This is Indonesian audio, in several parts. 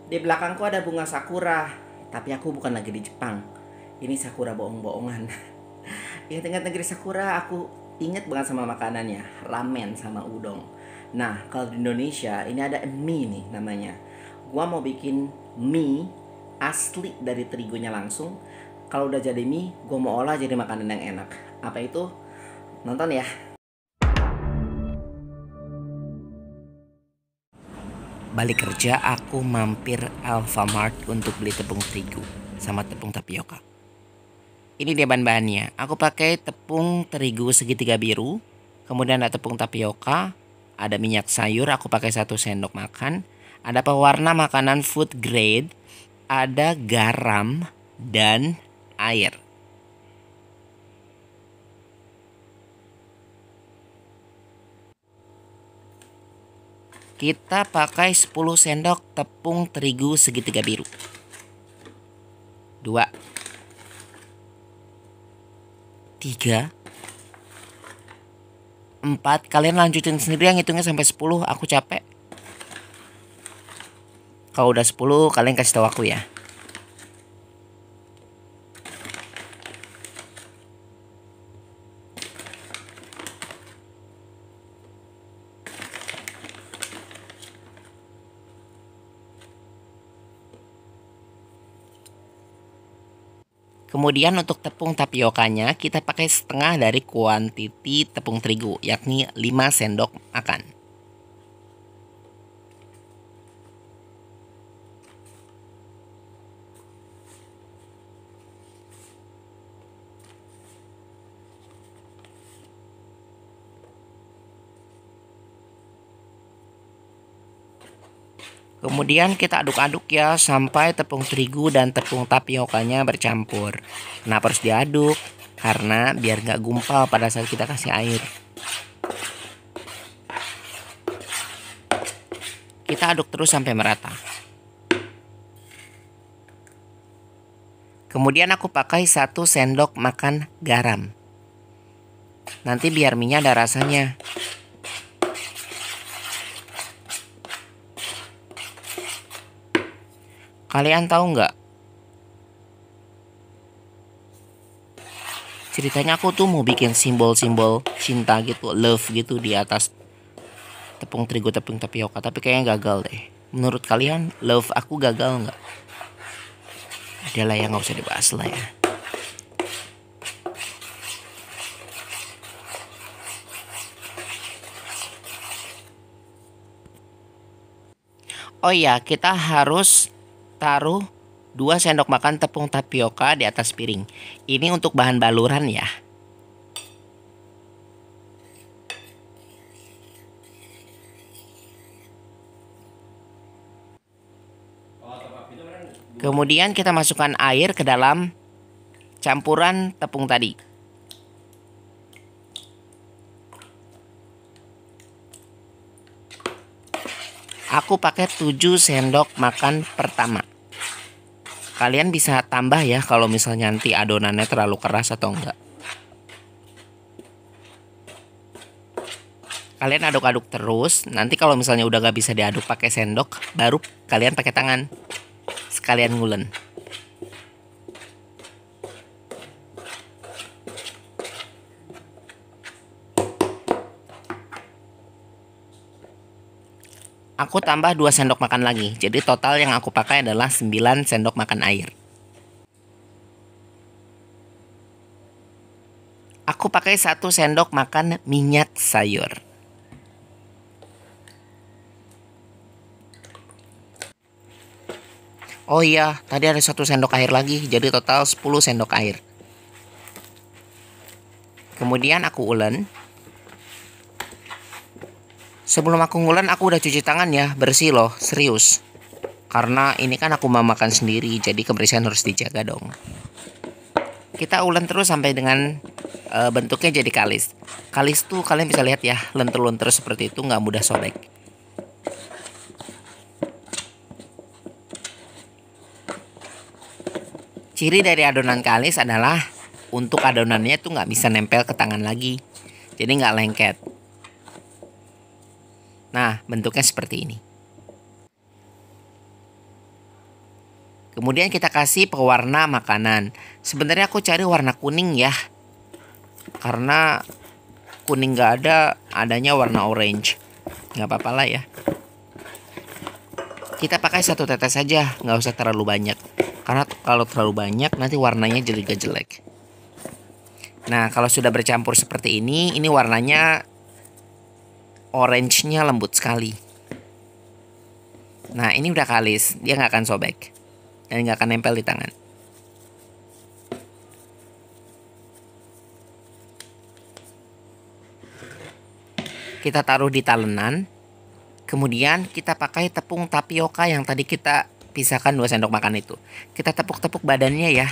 Di belakangku ada bunga sakura, tapi aku bukan lagi di Jepang. Ini sakura bohong-bohongan. Ingat-ingat negeri sakura, aku ingat banget sama makanannya, ramen sama udon. Nah, kalau di Indonesia ini ada mie nih namanya. Gua mau bikin mie asli dari terigunya langsung. Kalau udah jadi mie, gua mau olah jadi makanan yang enak. Apa itu? Nonton ya. Balik kerja, aku mampir Alfamart untuk beli tepung terigu sama tepung tapioka. Ini dia bahan-bahannya. Aku pakai tepung terigu segitiga biru, kemudian ada tepung tapioka, ada minyak sayur, aku pakai 1 sendok makan, ada pewarna makanan food grade, ada garam dan air. Kita pakai 10 sendok tepung terigu segitiga biru. 2, 3, 4. Kalian lanjutin sendiri, yang hitungnya sampai 10. Aku capek. Kalau udah 10, kalian kasih tahu aku ya. Kemudian untuk tepung tapiokanya kita pakai setengah dari kuantiti tepung terigu, yakni 5 sendok makan. Kemudian kita aduk-aduk ya sampai tepung terigu dan tepung tapiokanya bercampur. Kenapa harus diaduk? Karena biar gak gumpal pada saat kita kasih air. Kita aduk terus sampai merata. Kemudian aku pakai 1 sendok makan garam. Nanti biar minyak ada rasanya. Kalian tahu nggak? Ceritanya aku tuh mau bikin simbol-simbol cinta gitu, love gitu di atas tepung terigu tepung tapioka, tapi kayaknya gagal deh. Menurut kalian love aku gagal nggak? Adalah yang nggak usah dibahas lah ya. Oh iya, kita harus taruh 2 sendok makan tepung tapioka di atas piring. Ini untuk bahan baluran ya. Kemudian kita masukkan air ke dalam campuran tepung tadi. Aku pakai 7 sendok makan pertama. Kalian bisa tambah ya kalau misalnya nanti adonannya terlalu keras atau enggak. Kalian aduk-aduk terus. Nanti kalau misalnya udah gak bisa diaduk pakai sendok, baru kalian pakai tangan. Sekalian ngulen. Aku tambah 2 sendok makan lagi. Jadi total yang aku pakai adalah 9 sendok makan air. Aku pakai 1 sendok makan minyak sayur. Oh iya, tadi ada 1 sendok air lagi. Jadi total 10 sendok air. Kemudian aku ulen. Sebelum aku ngulen aku udah cuci tangan ya, bersih loh, serius. Karena ini kan aku mau makan sendiri, jadi kebersihan harus dijaga dong. Kita ulen terus sampai dengan bentuknya jadi kalis. Kalis tuh kalian bisa lihat ya, lentur-lentur seperti itu, nggak mudah sobek. Ciri dari adonan kalis adalah untuk adonannya tuh nggak bisa nempel ke tangan lagi, jadi nggak lengket. Nah, bentuknya seperti ini. Kemudian kita kasih pewarna makanan. Sebenarnya aku cari warna kuning ya, karena kuning nggak ada, adanya warna orange. Nggak apa-apa lah ya. Kita pakai 1 tetes saja, nggak usah terlalu banyak. Karena kalau terlalu banyak nanti warnanya jadi jelek. Nah, kalau sudah bercampur seperti ini warnanya orange-nya lembut sekali. Nah, ini udah kalis, dia nggak akan sobek dan nggak akan nempel di tangan. Kita taruh di talenan. Kemudian kita pakai tepung tapioka yang tadi kita pisahkan 2 sendok makan itu. Kita tepuk-tepuk badannya ya.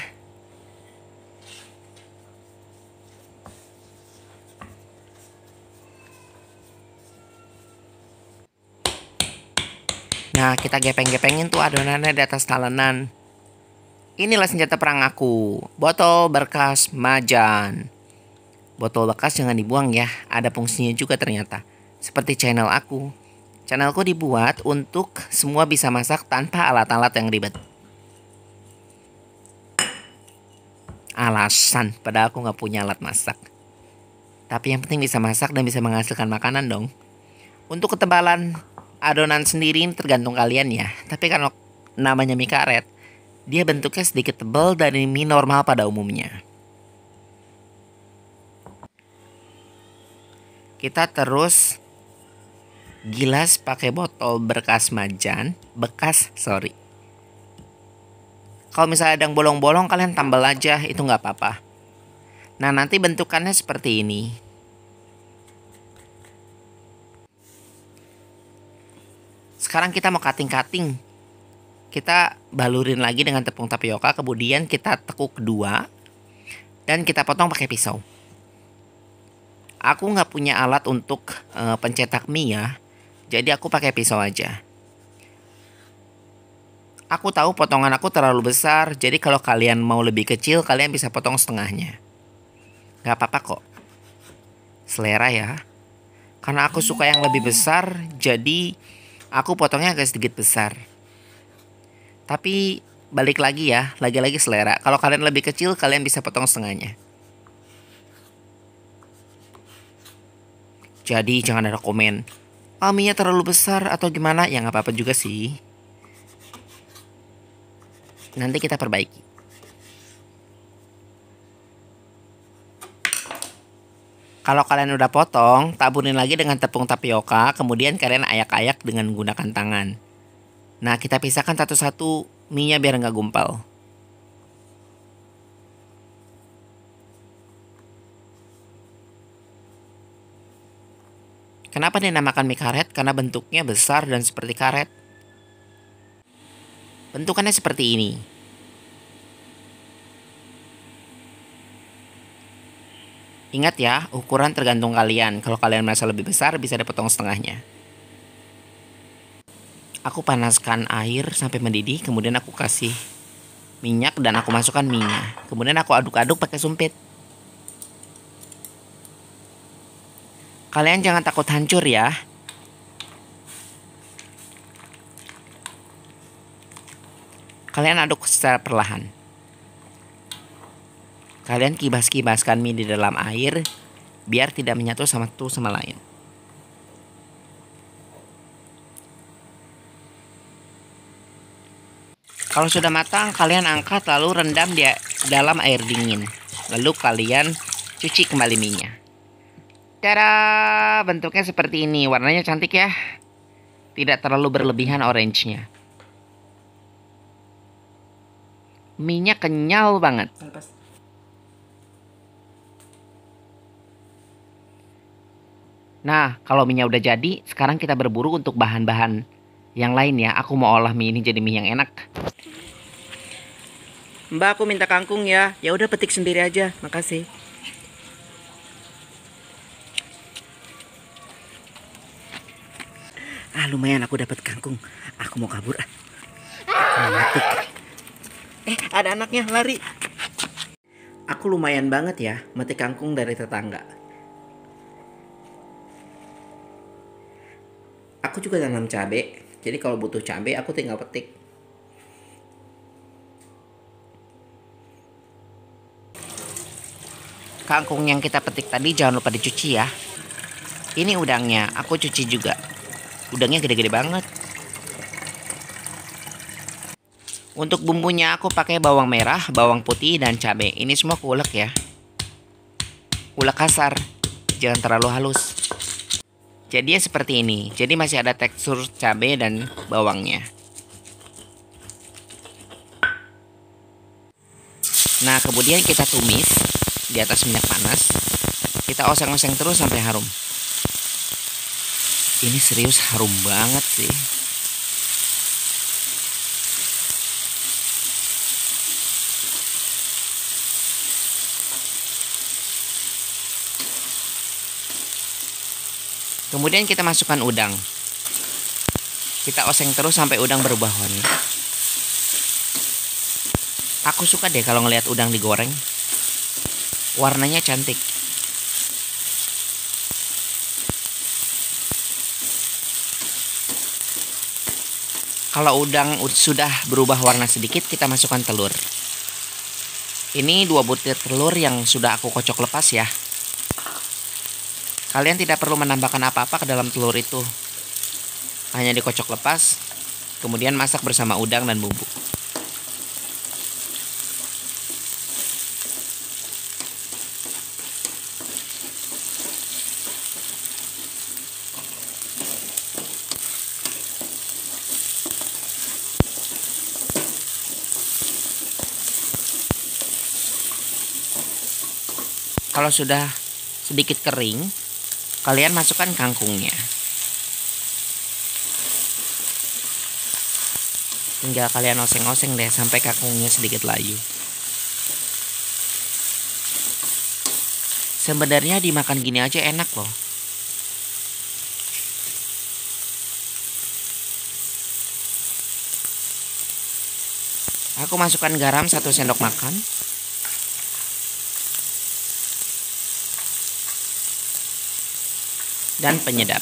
Nah, kita gepeng-gepengin tuh adonannya di atas talenan. Inilah senjata perang aku, botol bekas majan. Botol bekas jangan dibuang ya, ada fungsinya juga ternyata. Seperti channel aku. Channelku dibuat untuk semua bisa masak tanpa alat-alat yang ribet. Alasan, padahal aku nggak punya alat masak. Tapi yang penting bisa masak dan bisa menghasilkan makanan dong. Untuk ketebalan adonan sendiri tergantung kalian ya. Tapi kalau namanya mie karet, dia bentuknya sedikit tebal dari mie normal pada umumnya. Kita terus gilas pakai botol bekas majan, sorry. Kalau misalnya ada yang bolong-bolong kalian tambal aja, itu nggak apa-apa. Nah, nanti bentukannya seperti ini. Sekarang kita mau cutting-cutting. Kita balurin lagi dengan tepung tapioka, kemudian kita tekuk kedua dan kita potong pakai pisau. Aku nggak punya alat untuk pencetak mie ya, jadi aku pakai pisau aja. Aku tahu potongan aku terlalu besar, jadi kalau kalian mau lebih kecil, kalian bisa potong setengahnya. Gak apa-apa kok. Selera ya. Karena aku suka yang lebih besar, jadi aku potongnya agak sedikit besar. Tapi balik lagi ya, lagi-lagi selera. Kalau kalian lebih kecil, kalian bisa potong setengahnya. Jadi jangan ada komen, mie-nya terlalu besar atau gimana, ya nggak apa-apa juga sih. Nanti kita perbaiki. Kalau kalian udah potong, taburin lagi dengan tepung tapioka, kemudian kalian ayak-ayak dengan menggunakan tangan. Nah, kita pisahkan satu-satu mie-nya biar nggak gumpal. Kenapa dinamakan mie karet? Karena bentuknya besar dan seperti karet. Bentukannya seperti ini. Ingat ya, ukuran tergantung kalian. Kalau kalian merasa lebih besar, bisa dipotong setengahnya. Aku panaskan air sampai mendidih, kemudian aku kasih minyak dan aku masukkan mie-nya. Kemudian aku aduk-aduk pakai sumpit. Kalian jangan takut hancur ya. Kalian aduk secara perlahan. Kalian kibas-kibaskan mie di dalam air biar tidak menyatu sama lain. Kalau sudah matang, kalian angkat lalu rendam di dalam air dingin. Lalu kalian cuci kembali mie-nya. Tada, bentuknya seperti ini. Warnanya cantik ya. Tidak terlalu berlebihan orange-nya. Mie-nya kenyal banget. Nah, kalau mie-nya udah jadi, sekarang kita berburu untuk bahan-bahan yang lain ya. Aku mau olah mie ini jadi mie yang enak. Mbak, aku minta kangkung ya. Ya udah, petik sendiri aja. Makasih. Lumayan aku dapat kangkung. Aku mau kabur. Metik. Ada anaknya lari. Aku lumayan banget ya metik kangkung dari tetangga. Aku juga tanam cabai, jadi kalau butuh cabai aku tinggal petik. Kangkung yang kita petik tadi jangan lupa dicuci ya. Ini udangnya, aku cuci juga. Udangnya gede-gede banget. Untuk bumbunya aku pakai bawang merah, bawang putih, dan cabai. Ini semua aku ulek ya. Ulek kasar, jangan terlalu halus. Jadi seperti ini. Jadi masih ada tekstur cabai dan bawangnya. Nah, kemudian kita tumis di atas minyak panas. Kita oseng-oseng terus sampai harum. Ini serius harum banget sih. Kemudian kita masukkan udang. Kita oseng terus sampai udang berubah warna. Aku suka deh kalau ngelihat udang digoreng. Warnanya cantik. Kalau udang sudah berubah warna sedikit, kita masukkan telur. Ini 2 butir telur yang sudah aku kocok lepas ya. Kalian tidak perlu menambahkan apa-apa ke dalam telur itu. Hanya dikocok lepas, kemudian masak bersama udang dan bumbu. Kalau sudah sedikit kering, kalian masukkan kangkungnya. Tinggal kalian oseng-oseng deh sampai kangkungnya sedikit layu. Sebenarnya dimakan gini aja enak loh. Aku masukkan garam 1 sendok makan. Dan penyedap.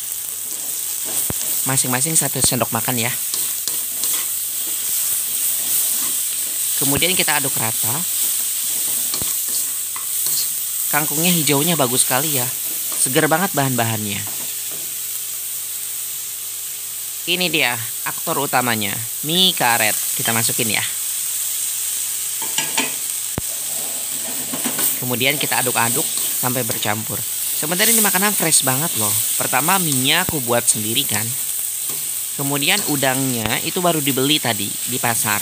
Masing-masing 1 sendok makan ya. Kemudian kita aduk rata. Kangkungnya hijaunya bagus sekali ya. Seger banget bahan-bahannya. Ini dia aktor utamanya, mie karet. Kita masukin ya. Kemudian kita aduk-aduk sampai bercampur. Sebenarnya ini makanan fresh banget loh. Pertama mie-nya aku buat sendiri kan. Kemudian udangnya itu baru dibeli tadi di pasar.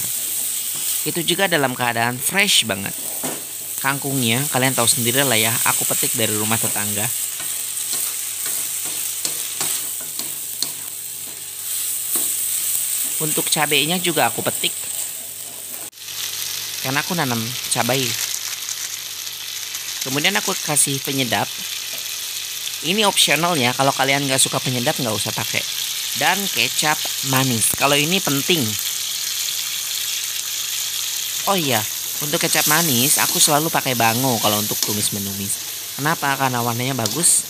Itu juga dalam keadaan fresh banget. Kangkungnya kalian tahu sendiri lah ya, aku petik dari rumah tetangga. Untuk cabainya juga aku petik. Karena aku nanam cabai. Kemudian aku kasih penyedap. Ini optional ya, kalau kalian nggak suka penyedap nggak usah pakai. Dan kecap manis, kalau ini penting. Oh iya, untuk kecap manis aku selalu pakai bango kalau untuk tumis-menumis. Kenapa? Karena warnanya bagus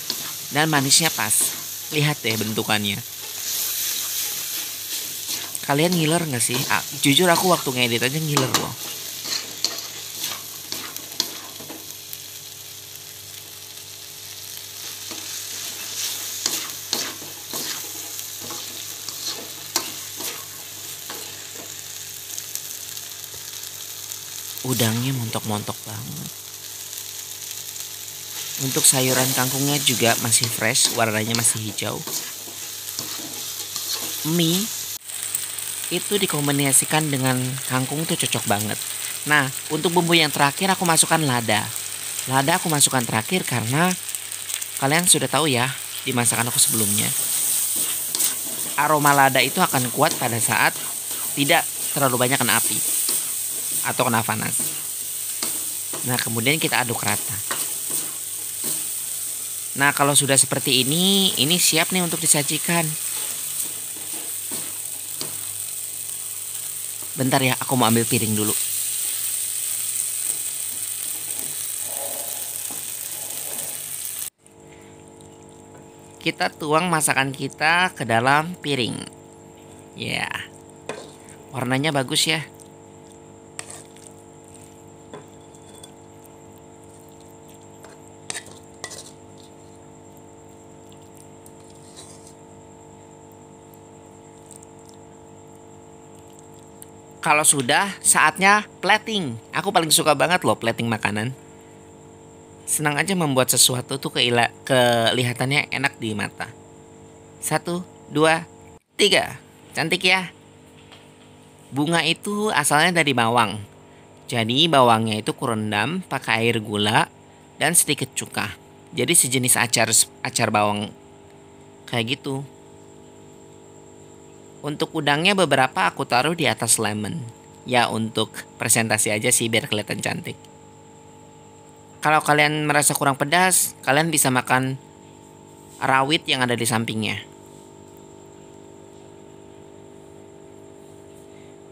dan manisnya pas. Lihat deh bentukannya. Kalian ngiler nggak sih? Jujur aku waktu ngedit aja ngiler loh. Udangnya montok-montok banget. Untuk sayuran kangkungnya juga masih fresh, warnanya masih hijau. Mie itu dikombinasikan dengan kangkung tuh cocok banget. Nah, untuk bumbu yang terakhir aku masukkan lada. Lada aku masukkan terakhir karena kalian sudah tahu ya di masakan aku sebelumnya. Aroma lada itu akan kuat pada saat tidak terlalu banyak kena api atau kena panas. Nah, kemudian kita aduk rata. Nah, kalau sudah seperti ini siap nih untuk disajikan. Bentar ya, aku mau ambil piring dulu. Kita tuang masakan kita ke dalam piring. Ya, warnanya bagus ya. Kalau sudah, saatnya plating. Aku paling suka banget loh plating makanan. Senang aja membuat sesuatu tuh kelihatannya enak di mata. Satu, dua, tiga. Cantik ya. Bunga itu asalnya dari bawang. Jadi bawangnya itu kurendam pakai air gula dan sedikit cuka. Jadi sejenis acar bawang kayak gitu. Untuk udangnya beberapa aku taruh di atas lemon. Ya untuk presentasi aja sih biar kelihatan cantik. Kalau kalian merasa kurang pedas, kalian bisa makan rawit yang ada di sampingnya.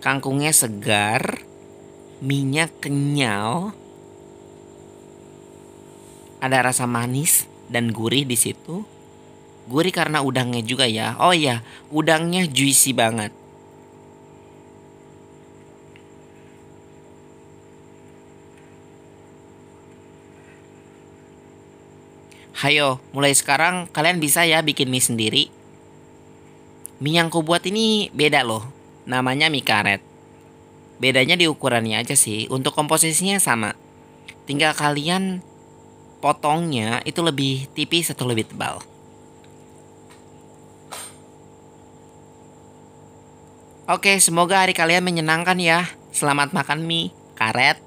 Kangkungnya segar, minyak kenyal, ada rasa manis dan gurih di situ. Gurih karena udangnya juga ya. Oh iya, udangnya juicy banget. Hayo, mulai sekarang kalian bisa ya bikin mie sendiri. Mie yang ku buat ini beda loh. Namanya mie karet. Bedanya di ukurannya aja sih. Untuk komposisinya sama. Tinggal kalian potongnya itu lebih tipis atau lebih tebal. Oke, semoga hari kalian menyenangkan ya. Selamat makan mie karet.